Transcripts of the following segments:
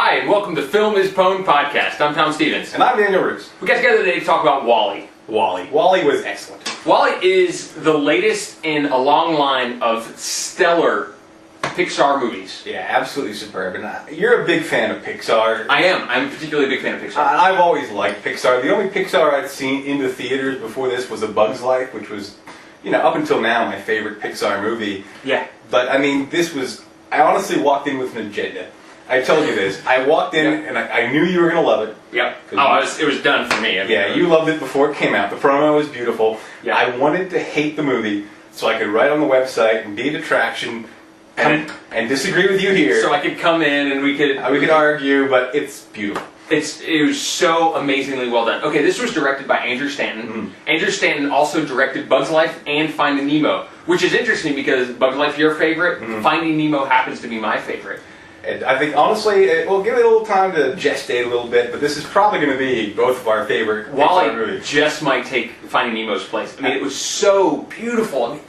Hi, and welcome to Film Is Pwn podcast. I'm Tom Stephens. And I'm Daniel Roos. We got together today to talk about WALL-E. WALL-E was excellent. WALL-E is the latest in a long line of stellar Pixar movies. Yeah, absolutely superb. And you're a big fan of Pixar. I am. I'm particularly a big fan of Pixar. I've always liked Pixar. The only Pixar I'd seen in the theaters before this was A Bug's Life, which was, up until now, my favorite Pixar movie. Yeah. But, this was... I honestly walked in with an agenda. I told you this. I walked in and I knew you were going to love it. Yep. It was done for me. You loved it before it came out. The promo was beautiful. Yeah. I wanted to hate the movie so I could write on the website and be an attraction and disagree with you here. So I could come in and we could argue, but it's beautiful. It was so amazingly well done. Okay, this was directed by Andrew Stanton. Mm-hmm. Andrew Stanton also directed Bug's Life and Finding Nemo, which is interesting because Bug's Life your favorite, Finding Nemo happens to be my favorite. And I think, honestly, we'll give it a little time to gestate a little bit, but this is probably going to be both of our favorite Pixar movies. Just might take Finding Nemo's place. I mean, it was so beautiful.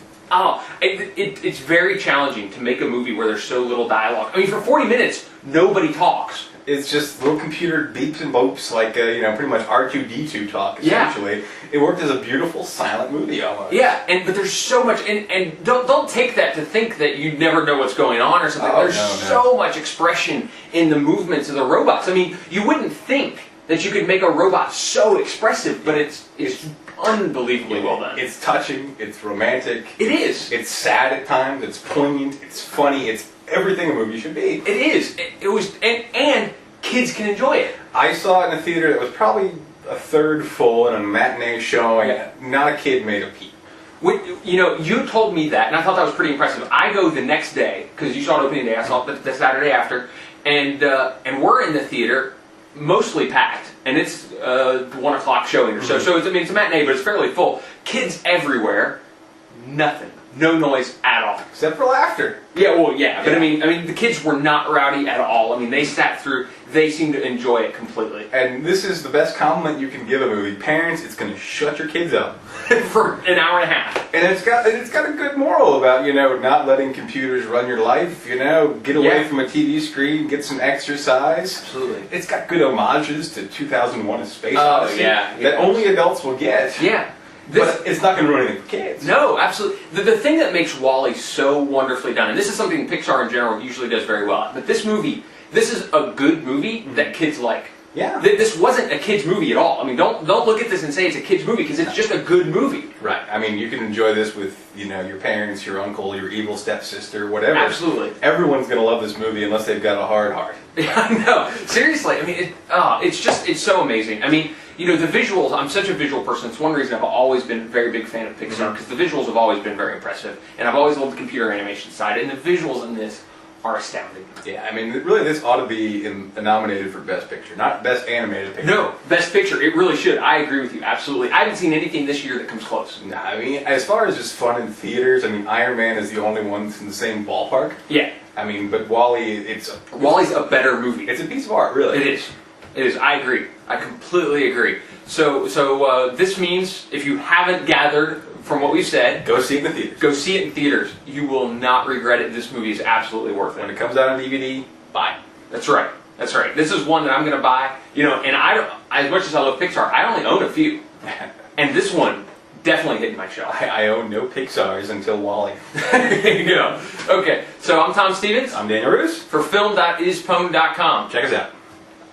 It's very challenging to make a movie where there's so little dialogue. I mean, for 40 minutes, nobody talks. It's just little computer beeps and bopes, like, pretty much R2-D2 talk, essentially. Yeah. It worked as a beautiful silent movie, almost. Yeah, but there's so much, and don't take that to think that you never know what's going on or something. There's so much expression in the movements of the robots. I mean, you wouldn't think that you could make a robot so expressive, but it's unbelievably well done. It's touching, it's romantic. It is. It's sad at times, it's poignant, it's funny, it's everything a movie should be. It is. It was, and kids can enjoy it. I saw it in a theater that was probably a third full in a matinee showing. Yeah. Not a kid made a peep. You told me that, and I thought that was pretty impressive. I go the next day, because you saw it opening day, I saw it the Saturday after, and we're in the theater, mostly packed, and it's 1 o'clock showing or so. So it's a matinee, but it's fairly full. Kids everywhere, nothing. No noise at all. Except for laughter. Yeah, well, yeah. But I mean, the kids were not rowdy at all. I mean, they sat through. They seemed to enjoy it completely. And this is the best compliment you can give a movie. Parents, it's going to shut your kids up for an hour and a half. And it's got a good moral about not letting computers run your life. Get away from a TV screen, get some exercise. Absolutely. It's got good homages to 2001: A Space Odyssey that only adults will get. Yeah. But it's not going to ruin anything for kids. No, absolutely. The thing that makes WALL-E so wonderfully done, and this is something Pixar in general usually does very well, but this is a good movie that kids like. Yeah. This wasn't a kid's movie at all. I mean, don't look at this and say it's a kid's movie, because it's just a good movie. Right. I mean, you can enjoy this with, your parents, your uncle, your evil stepsister, whatever. Absolutely. Everyone's going to love this movie unless they've got a hard heart. Yeah, I know. Seriously. I mean, it's so amazing. I mean, the visuals, I'm such a visual person. It's one reason I've always been a very big fan of Pixar, because the visuals have always been very impressive. And I've always loved the computer animation side, and the visuals in this are astounding. Yeah, I mean, really, this ought to be nominated for Best Picture, not Best Animated Picture. No, Best Picture. It really should. I agree with you, absolutely. I haven't seen anything this year that comes close. Nah, I mean, as far as just fun in theaters, Iron Man is the only one that's in the same ballpark. Yeah. I mean, but WALL-E, WALL-E's a better movie. It's a piece of art, really. It is. It is. I agree. I completely agree. So this means if you haven't gathered from what we've said, go see it in the theaters. Go see it in theaters. You will not regret it. This movie is absolutely worth it. When it comes out on DVD, buy it. That's right. That's right. This is one that I'm going to buy. And as much as I love Pixar, I only own a few. And this one definitely hit my shelf. I own no Pixars until WALL-E. There you go. Okay, so I'm Tom Stephens. I'm Daniel Roos. For film.ispwn.com. Check us out.